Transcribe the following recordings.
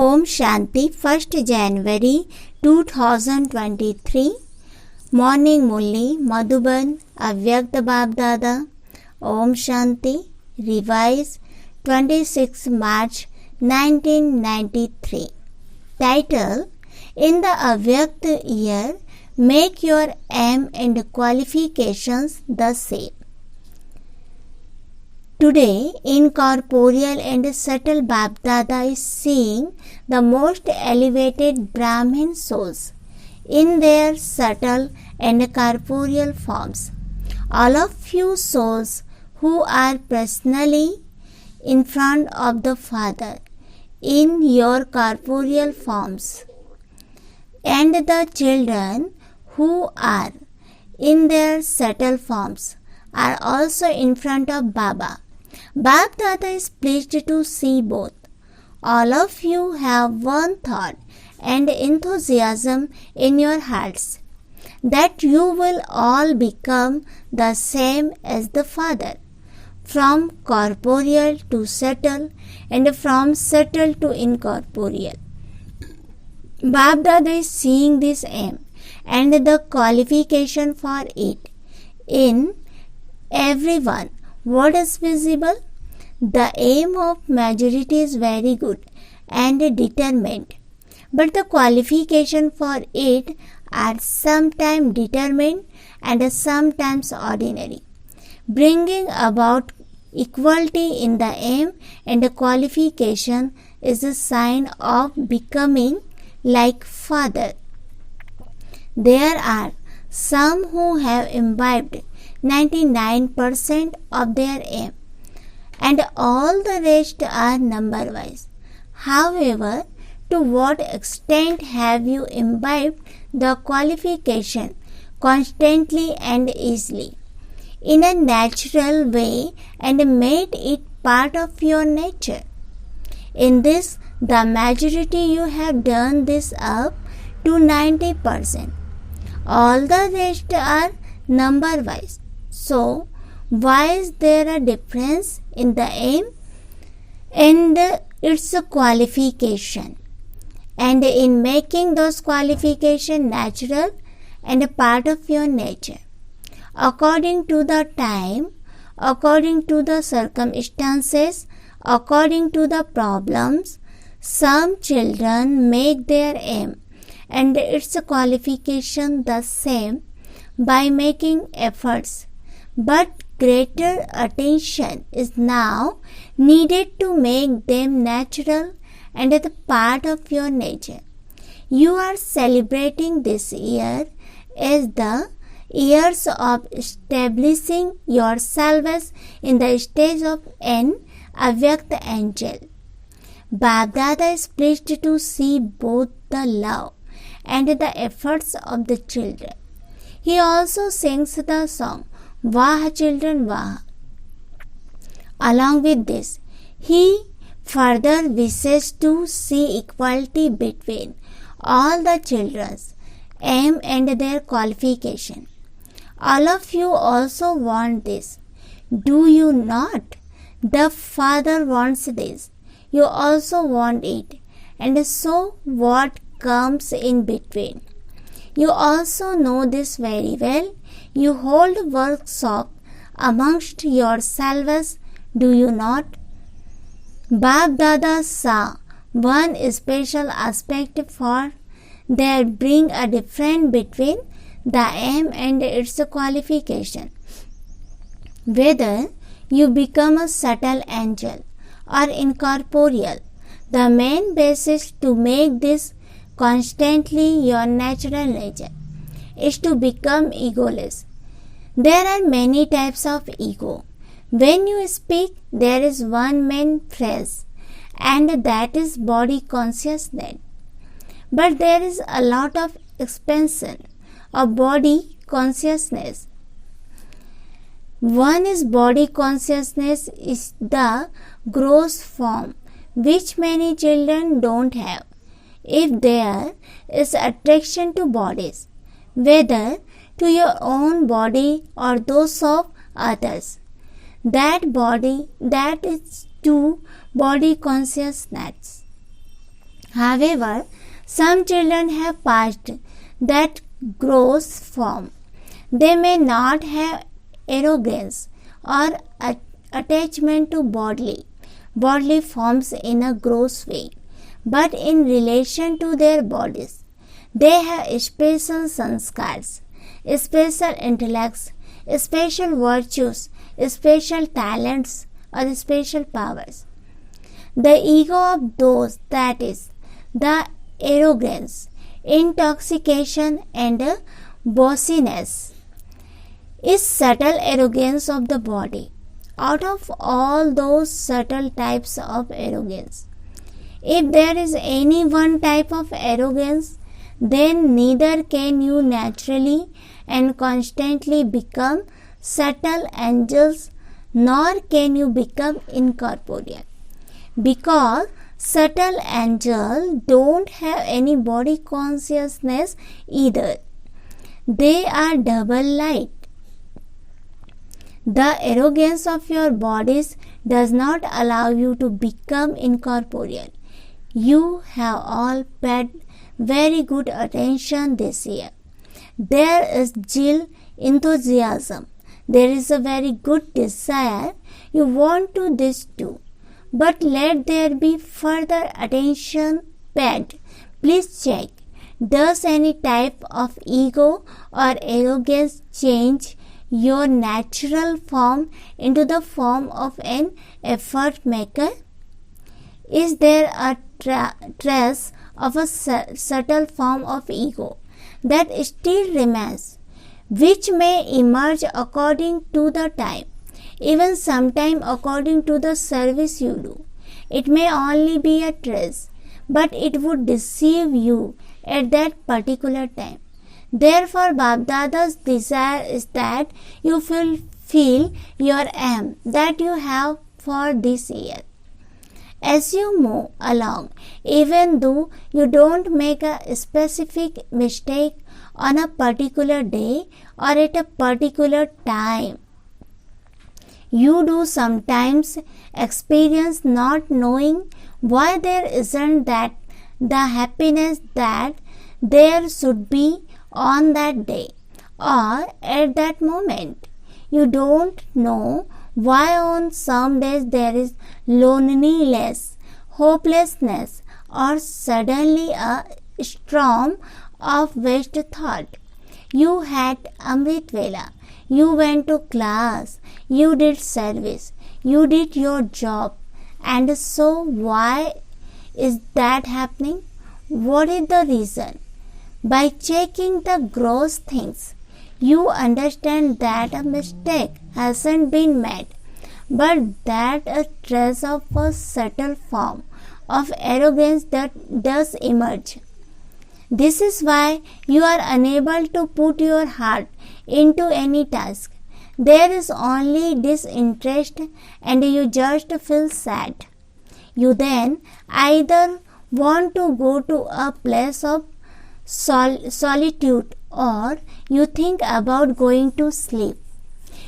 Om Shanti 1st January 2023 Morning Murali Madhuban Avyakt Bab Dada Om Shanti Revised 26 March 1993 Title In the Avyakt year make your aim and qualifications the same. Today, incorporeal and subtle Bab Dada is seeing the most elevated Brahmin souls in their subtle and corporeal forms. All of you souls who are personally in front of the Father in your corporeal forms, and the children who are in their subtle forms are also in front of Baba. Bab Dada is pleased to see both. All of you have one thought and enthusiasm in your hearts, that you will all become the same as the Father, from corporeal to subtle and from subtle to incorporeal. Bab Dada is seeing this aim and the qualification for it in everyone. What is visible? The aim of majority is very good and determined, but the qualification for it are sometimes determined and sometimes ordinary. Bringing about equality in the aim and the qualification is a sign of becoming like Father. There are some who have imbibed 99% of their aim, and all the rest are number-wise. However, to what extent have you imbibed the qualification constantly and easily, in a natural way, and made it part of your nature? In this, the majority you have done this up to 90%. All the rest are number-wise. So, why is there a difference in the aim and its qualification, and in making those qualifications natural and a part of your nature? According to the time, according to the circumstances, according to the problems, some children make their aim and its qualification the same by making efforts, but greater attention is now needed to make them natural and a part of your nature. You are celebrating this year as the years of establishing yourselves in the stage of an Avyakt angel. Bab Dada is pleased to see both the love and the efforts of the children. He also sings the song Vah Children Vah. Along with this, he further wishes to see equality between all the children's aim and their qualification. All of you also want this, do you not? The Father wants this. You also want it. And so what comes in between? You also know this very well. You hold workshop amongst yourselves, do you not? Bab Dada saw one special aspect for that bring a difference between the aim and its qualification. Whether you become a subtle angel or incorporeal, the main basis to make this constantly your natural nature is to become egoless. There are many types of ego. When you speak, there is one main phrase, and that is body consciousness. But there is a lot of expansion of body consciousness. One is body consciousness is the gross form which many children don't have. If there is attraction to bodies, whether to your own body or those of others, that is to body consciousness. However, some children have passed that gross form. They may not have arrogance or attachment to bodily forms in a gross way, but in relation to their bodies. They have special sanskars, special intellects, special virtues, special talents, or special powers. The ego of those, that is, the arrogance, intoxication, and bossiness, is subtle arrogance of the body. Out of all those subtle types of arrogance, if there is any one type of arrogance, then neither can you naturally and constantly become subtle angels, nor can you become incorporeal. Because subtle angels don't have any body consciousness either. They are double light. The arrogance of your bodies does not allow you to become incorporeal. You have all paid very good attention this year. There is zeal, enthusiasm. There is a very good desire. You want to this too. But let there be further attention paid. Please check. Does any type of ego or arrogance change your natural form into the form of an effort maker? Is there a trace of a subtle form of ego that still remains, which may emerge according to the time, even sometime according to the service you do? It may only be a trace, but it would deceive you at that particular time. Therefore, Bapdada's desire is that you fulfill your aim that you have for this year. As you move along, even though you don't make a specific mistake on a particular day or at a particular time, you do sometimes experience not knowing why there isn't that the happiness that there should be on that day or at that moment. You don't know why on some days there is loneliness, hopelessness, or suddenly a storm of waste thought. You had Amrit Vela, you went to class, you did service, you did your job, and so why is that happening? What is the reason? By checking the gross things, you understand that a mistake hasn't been made, but that a trace of a subtle form of arrogance that does emerge. This is why you are unable to put your heart into any task. There is only disinterest and you just feel sad. You then either want to go to a place of solitude or you think about going to sleep.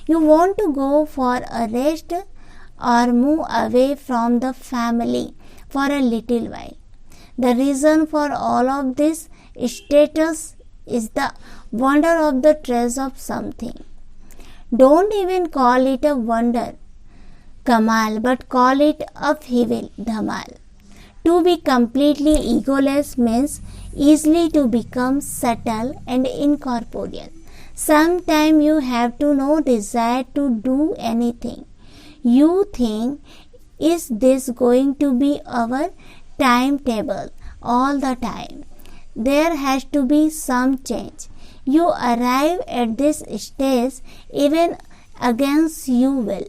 You want to go for a rest or move away from the family for a little while. The reason for all of this status is the wonder of the trace of something. Don't even call it a wonder, Kamal, but call it upheaval, Dhamal. To be completely egoless means easily to become subtle and incorporeal. Sometime you have to no desire to do anything. You think, is this going to be our timetable all the time? There has to be some change. You arrive at this stage even against your will.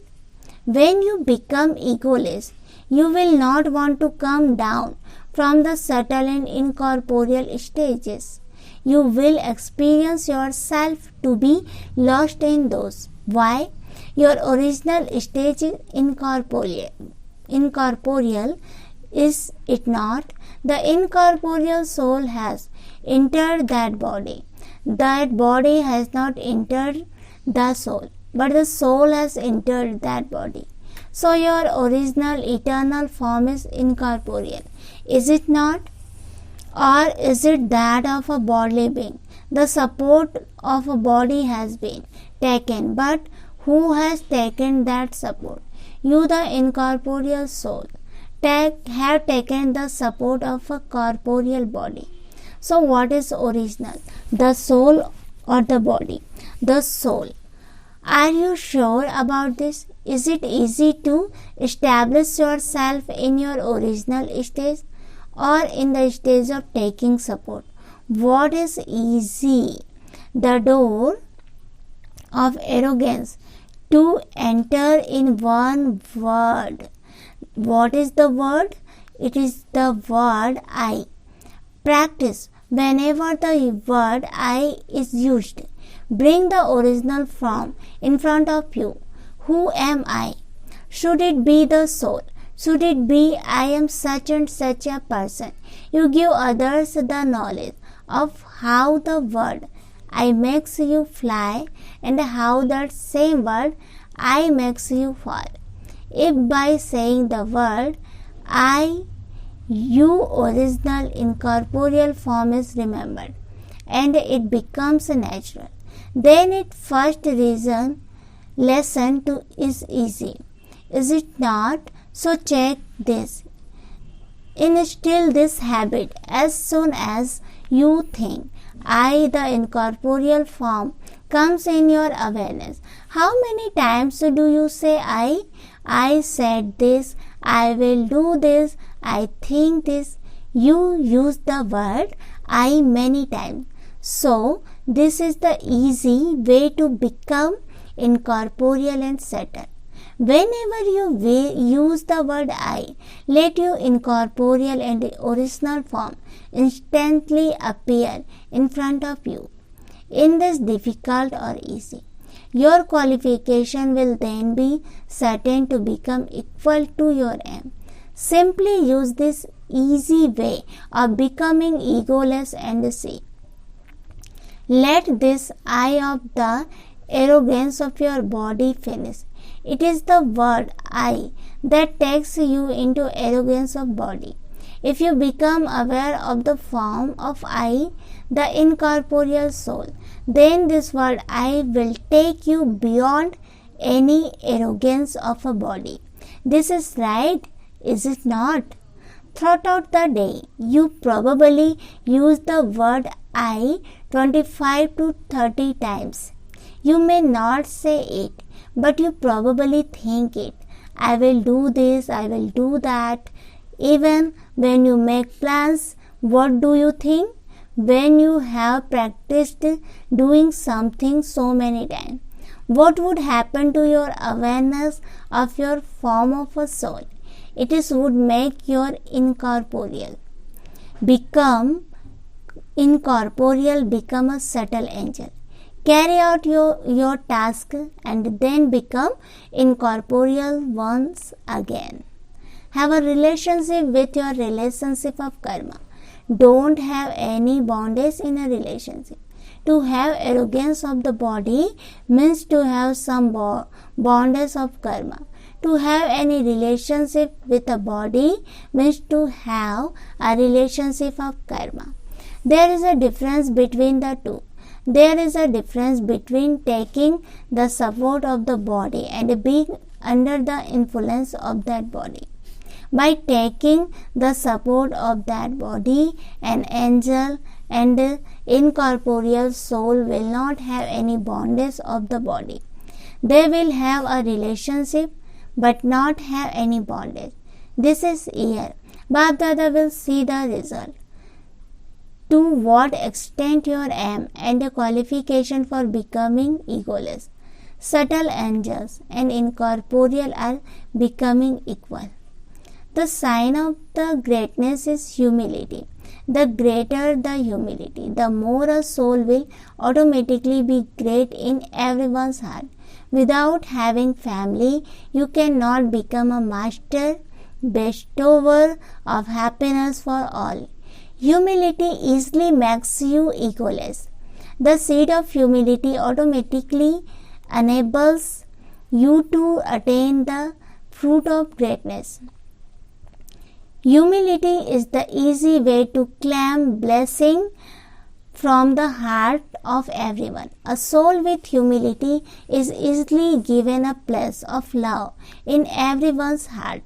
When you become egoless, you will not want to come down from the subtle and incorporeal stages. You will experience yourself to be lost in those. Why? Your original stage is incorporeal, is it not? The incorporeal soul has entered that body. That body has not entered the soul, but the soul has entered that body. So your original eternal form is incorporeal, is it not? Or is it that of a bodily being? The support of a body has been taken, but who has taken that support? You, the incorporeal soul, have taken the support of a corporeal body. So what is original? The soul or the body? The soul. Are you sure about this? Is it easy to establish yourself in your original stage or in the stage of taking support? What is easy? The door of arrogance to enter in one word. What is the word? It is the word I. Practice whenever the word I is used. Bring the original form in front of you. Who am I? Should it be the soul? Should it be I am such and such a person? You give others the knowledge of how the word I makes you fly and how that same word I makes you fall. If by saying the word I, your original incorporeal form is remembered and it becomes natural, then its first lesson to is easy. Is it not? So check this. Instill this habit as soon as you think I, the incorporeal form, comes in your awareness. How many times do you say I? I said this, I will do this, I think this. You use the word I many times. So this is the easy way to become incorporeal and settle. Whenever you use the word I, let your incorporeal and original form instantly appear in front of you. In this difficult or easy, your qualification will then be certain to become equal to your aim. Simply use this easy way of becoming egoless and see. Let this I of the arrogance of your body finish. It is the word I that takes you into arrogance of body. If you become aware of the form of I, the incorporeal soul, then this word I will take you beyond any arrogance of a body. This is right, is it not? Throughout the day, you probably use the word I 25 to 30 times. You may not say it, but you probably think it. I will do this, I will do that. Even when you make plans, what do you think? When you have practiced doing something so many times, what would happen to your awareness of your form of a soul? It would make your incorporeal become a subtle angel. Carry out your task and then become incorporeal once again. Have a relationship with your relationship of karma. Don't have any bondage in a relationship. To have arrogance of the body means to have some bondage of karma. To have any relationship with a body means to have a relationship of karma. There is a difference between the two. There is a difference between taking the support of the body and being under the influence of that body. By taking the support of that body, an angel and incorporeal soul will not have any bondage of the body. They will have a relationship but not have any bondage. This is here. Bab Dada will see the result. To what extent your aim and the qualification for becoming egoless, subtle angels and incorporeal are becoming equal. The sign of the greatness is humility. The greater the humility, the more a soul will automatically be great in everyone's heart. Without having family, you cannot become a master bestower of happiness for all. Humility easily makes you egoless. The seed of humility automatically enables you to attain the fruit of greatness. Humility is the easy way to claim blessing from the heart of everyone. A soul with humility is easily given a place of love in everyone's heart.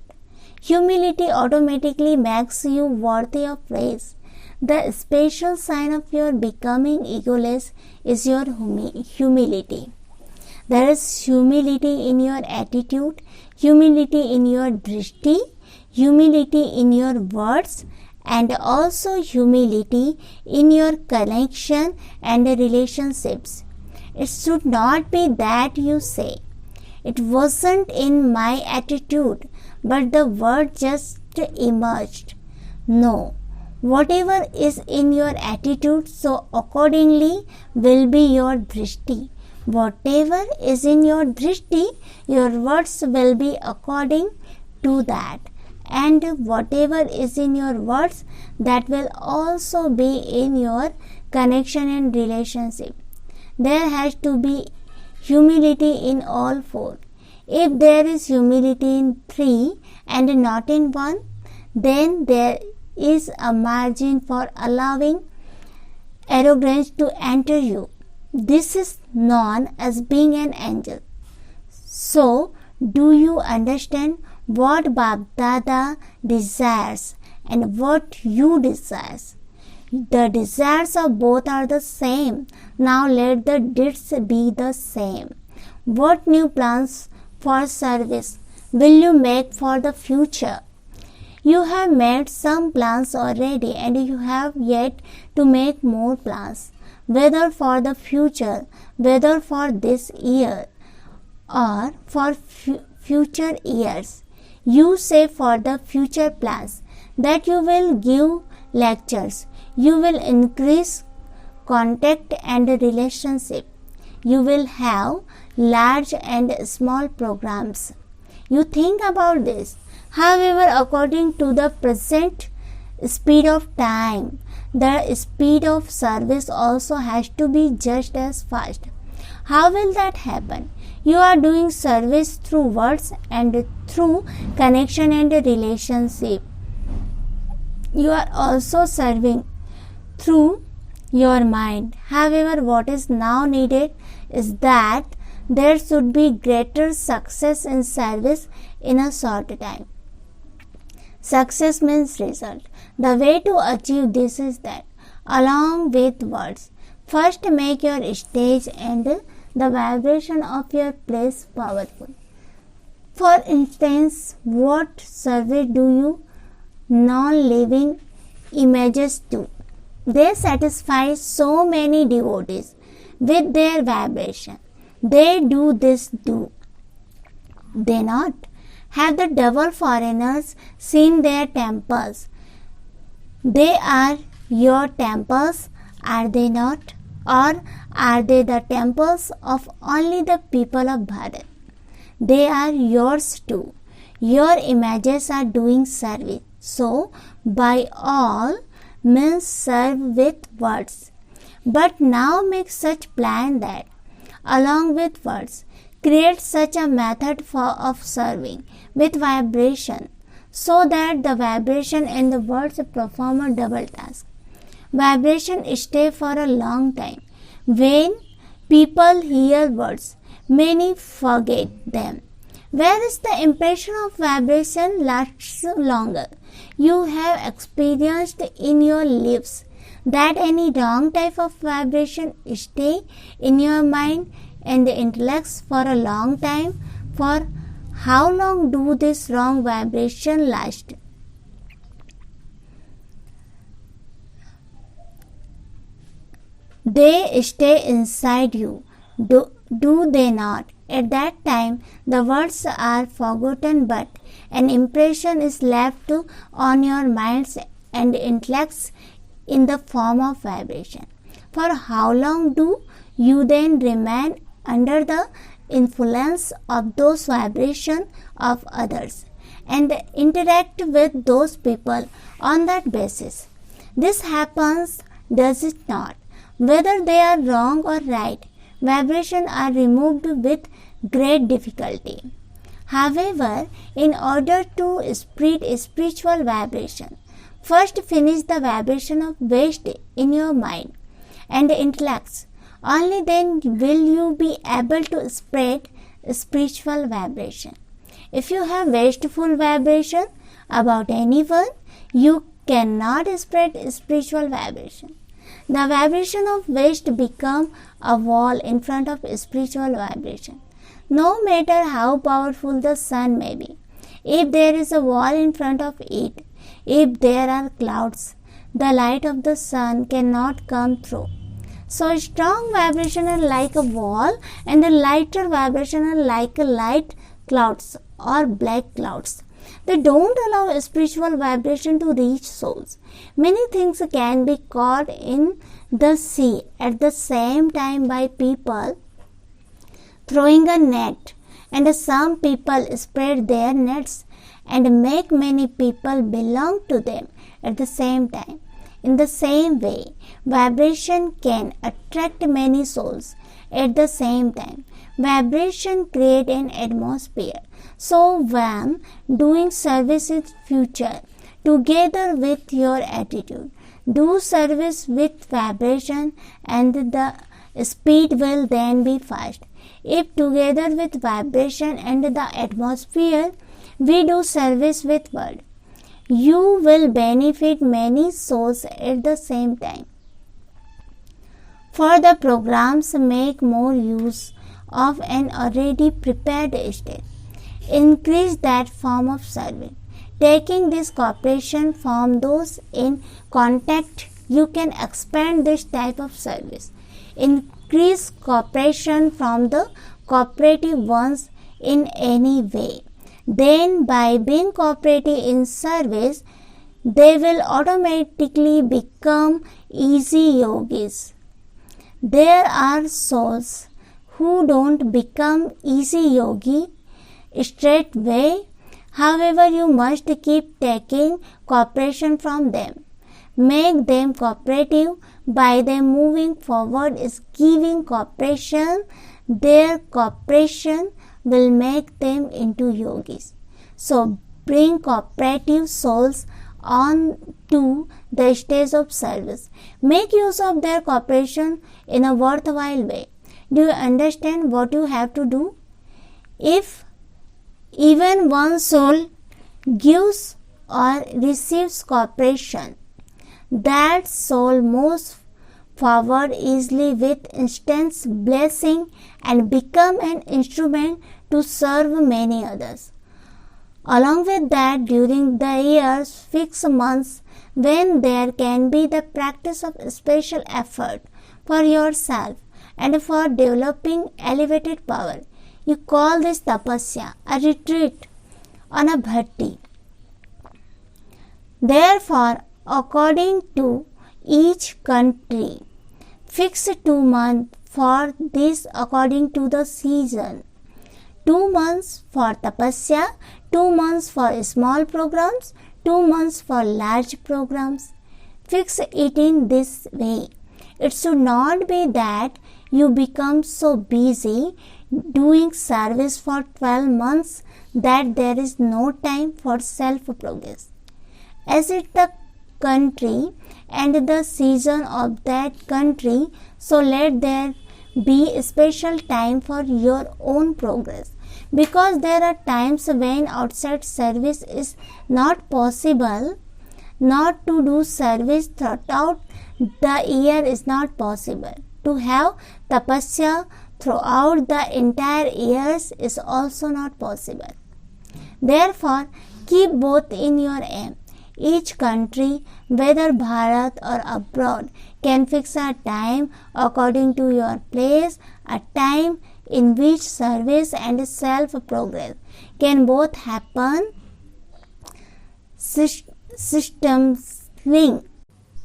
Humility automatically makes you worthy of praise. The special sign of your becoming egoless is your humility. There is humility in your attitude, humility in your drishti, humility in your words, and also humility in your connection and relationships. It should not be that you say, "It wasn't in my attitude, but the word just emerged." No. Whatever is in your attitude, so accordingly will be your drishti. Whatever is in your drishti, your words will be according to that. And whatever is in your words, that will also be in your connection and relationship. There has to be humility in all four. If there is humility in three and not in one, then there is a margin for allowing arrogance to enter you. This is known as being an angel. So, do you understand what Bab Dada desires and what you desire? The desires of both are the same. Now let the deeds be the same. What new plans for service will you make for the future? You have made some plans already and you have yet to make more plans, whether for the future, whether for this year or for future years. You say for the future plans that you will give lectures, you will increase contact and relationship, you will have large and small programs. You think about this. However, according to the present speed of time, the speed of service also has to be just as fast. How will that happen? You are doing service through words and through connection and relationship. You are also serving through your mind. However, what is now needed is that there should be greater success in service in a short time. Success means result. The way to achieve this is that, along with words, first make your stage and the vibration of your place powerful. For instance, what service do you non-living images do? They satisfy so many devotees with their vibration. They do this, do they not? Have the double foreigners seen their temples? They are your temples, are they not? Or are they the temples of only the people of Bharat? They are yours too. Your images are doing service. So, by all means serve with words. But now make such plan that, along with words, create such a method of serving with vibration, so that the vibration and the words perform a double task. Vibration stay for a long time. When people hear words, many forget them. Whereas the impression of vibration lasts longer. You have experienced in your lives that any wrong type of vibration stay in your mind and the intellects for a long time. For how long do this wrong vibration last? They stay inside you, do they not? At that time, the words are forgotten, but an impression is left on your minds and intellects in the form of vibration. For how long do you then remain under the influence of those vibrations of others and interact with those people on that basis? This happens, does it not? Whether they are wrong or right, vibrations are removed with great difficulty. However, in order to spread a spiritual vibration, first finish the vibration of waste in your mind and intellect. Only then will you be able to spread spiritual vibration. If you have wasteful vibration about anyone, you cannot spread spiritual vibration. The vibration of waste become a wall in front of spiritual vibration. No matter how powerful the sun may be, if there is a wall in front of it, if there are clouds, the light of the sun cannot come through. So strong vibration are like a wall and a lighter vibration are like a light clouds or black clouds. They don't allow spiritual vibration to reach souls. Many things can be caught in the sea at the same time by people throwing a net, and some people spread their nets and make many people belong to them at the same time. In the same way, vibration can attract many souls at the same time. Vibration creates an atmosphere. So when doing service in future, together with your attitude, do service with vibration and the speed will then be fast. If together with vibration and the atmosphere, we do service with word, you will benefit many souls at the same time. For the programs make more use of an already prepared state. Increase that form of service. Taking this cooperation from those in contact, you can expand this type of service. Increase cooperation from the cooperative ones in any way. Then by being cooperative in service, they will automatically become easy yogis. There are souls who don't become easy yogi straight away. However, you must keep taking cooperation from them. Make them cooperative by them moving forward is giving cooperation. Their cooperation will make them into yogis. So bring cooperative souls on to the stage of service. Make use of their cooperation in a worthwhile way. Do you understand what you have to do? If even one soul gives or receives cooperation, that soul moves forward easily with instant blessing and become an instrument to serve many others. Along with that, during the year's fixed months when there can be the practice of special effort for yourself and for developing elevated power, you call this tapasya, a retreat on a bhatti. Therefore, according to each country, fix 2 months for this according to the season. 2 months for tapasya, 2 months for small programs, 2 months for large programs. Fix it in this way. It should not be that you become so busy doing service for 12 months that there is no time for self-progress. As it the country and the season of that country, so let there be a special time for your own progress. Because there are times when outside service is not possible, not to do service throughout the year is not possible. To have tapasya throughout the entire years is also not possible. Therefore, keep both in your aim. Each country, whether Bharat or abroad, can fix a time according to your place, a time in which service and self-progress can both happen systemically.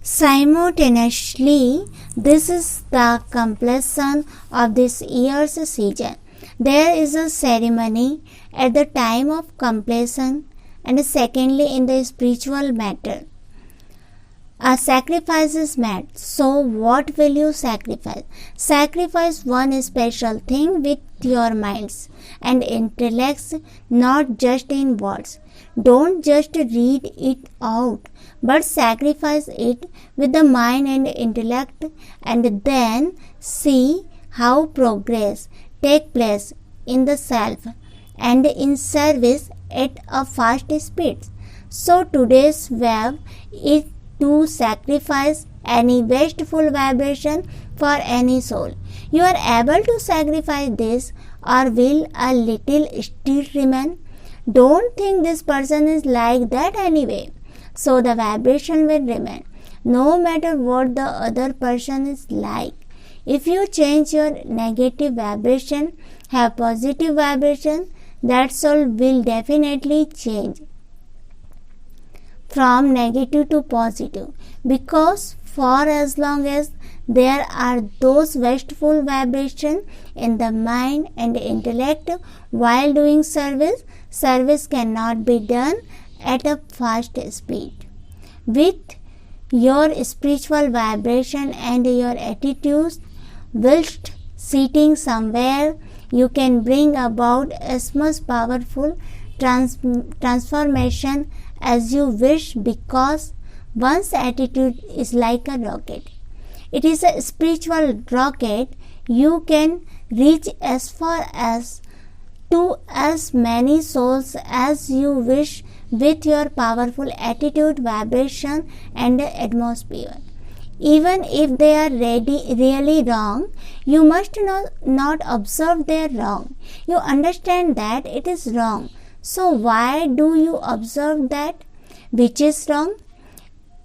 Simultaneously, this is the completion of this year's season. There is a ceremony at the time of completion, and secondly in the spiritual matter. A sacrifice is made. So what will you sacrifice? Sacrifice one special thing with your minds and intellects, not just in words. Don't just read it out, but sacrifice it with the mind and intellect, and then see how progress take place in the self and in service at a fast speed. So today's web is to sacrifice any wasteful vibration for any soul. You are able to sacrifice this, or will a little still remain? Don't think this person is like that anyway. So the vibration will remain, no matter what the other person is like. If you change your negative vibration, have positive vibration, that soul will definitely change from negative to positive, because for as long as there are those wasteful vibrations in the mind and intellect while doing service, service cannot be done at a fast speed. With your spiritual vibration and your attitudes, whilst sitting somewhere, you can bring about as much powerful transformation as you wish, because one's attitude is like a rocket. It is a spiritual rocket. You can reach as far as to as many souls as you wish with your powerful attitude, vibration and atmosphere. Even if they are really wrong, you must not observe their wrong. You understand that it is wrong. So why do you observe that? Which is wrong?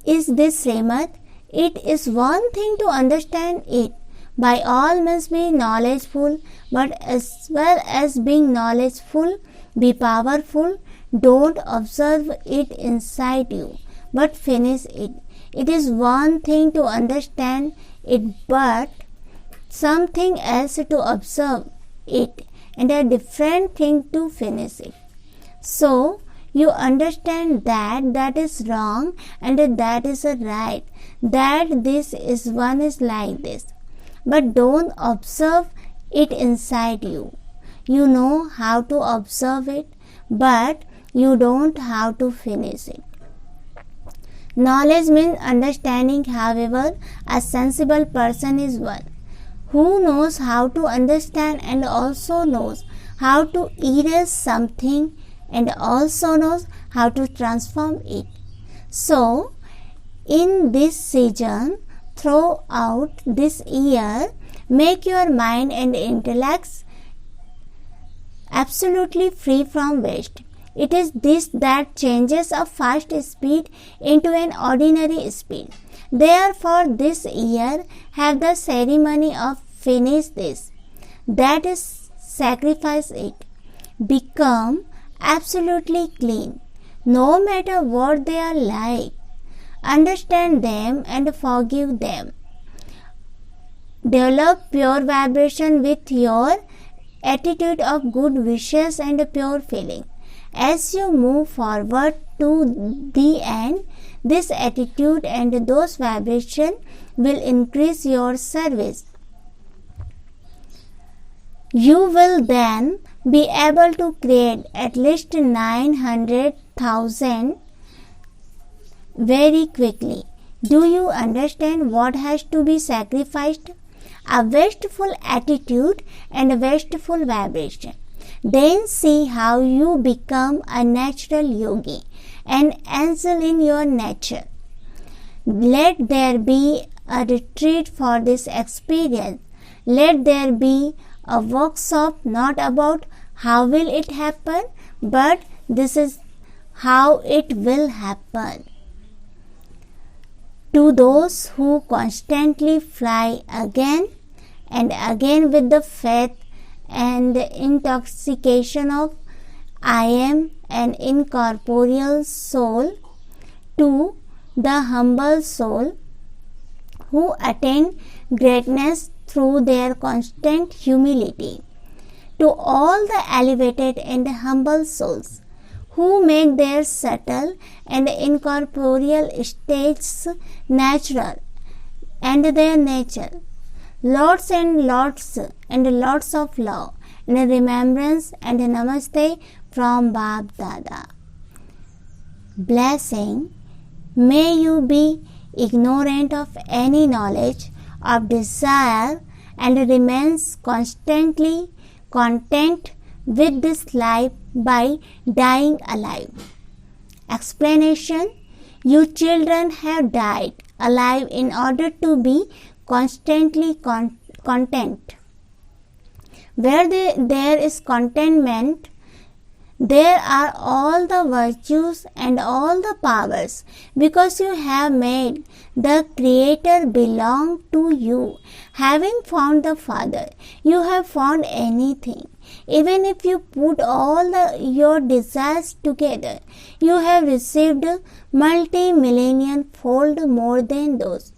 Is this Srimad? It is one thing to understand it. By all means be knowledgeful, but as well as being knowledgeful, be powerful. Don't observe it inside you, but finish it. It is one thing to understand it, but something else to observe it, and a different thing to finish it. So, you understand that that is wrong and that is right, that this is one is like this. But don't observe it inside you. You know how to observe it, but you don't how to finish it. Knowledge means understanding. However, a sensible person is one who knows how to understand and also knows how to erase something and also knows how to transform it. So, in this season, throughout this year, make your mind and intellects absolutely free from waste. It is this that changes a fast speed into an ordinary speed. Therefore, this year, have the ceremony of finish this. That is, sacrifice it. Become absolutely clean, no matter what they are like. Understand them and forgive them. Develop pure vibration with your attitude of good wishes and pure feeling. As you move forward to the end, this attitude and those vibrations will increase your service. You will then be able to create at least 900,000 very quickly. Do you understand what has to be sacrificed? A wasteful attitude and a wasteful vibration. Then see how you become a natural yogi, an angel in your nature. Let there be a retreat for this experience. Let there be a workshop, not about how will it happen, but this is how it will happen. To those who constantly fly again and again with the faith and intoxication of I am an incorporeal soul, to the humble soul who attain greatness through their constant humility, to all the elevated and humble souls who make their subtle and incorporeal states natural and their nature. Lots and lots of love and remembrance and namaste from Bab Dada. Blessing. May you be ignorant of any knowledge of desire and remains constantly content with this life by dying alive. Explanation. You children have died alive in order to be constantly content. Where there is contentment, there are all the virtues and all the powers, because you have made the Creator belong to you. Having found the Father, you have found anything. Even if you put all your desires together, you have received multi-million fold more than those.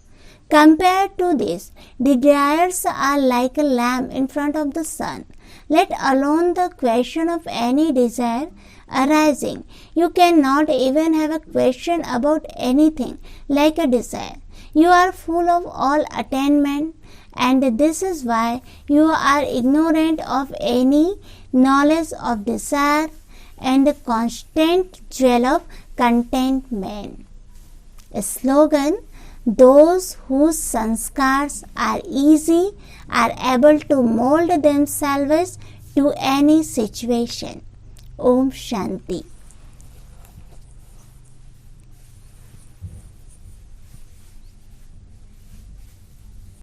Compared to this, desires are like a lamp in front of the sun. Let alone the question of any desire arising. You cannot even have a question about anything like a desire. You are full of all attainment, and this is why you are ignorant of any knowledge of desire and the constant jewel of contentment. A slogan. Those whose sanskars are easy are able to mold themselves to any situation. Om Shanti.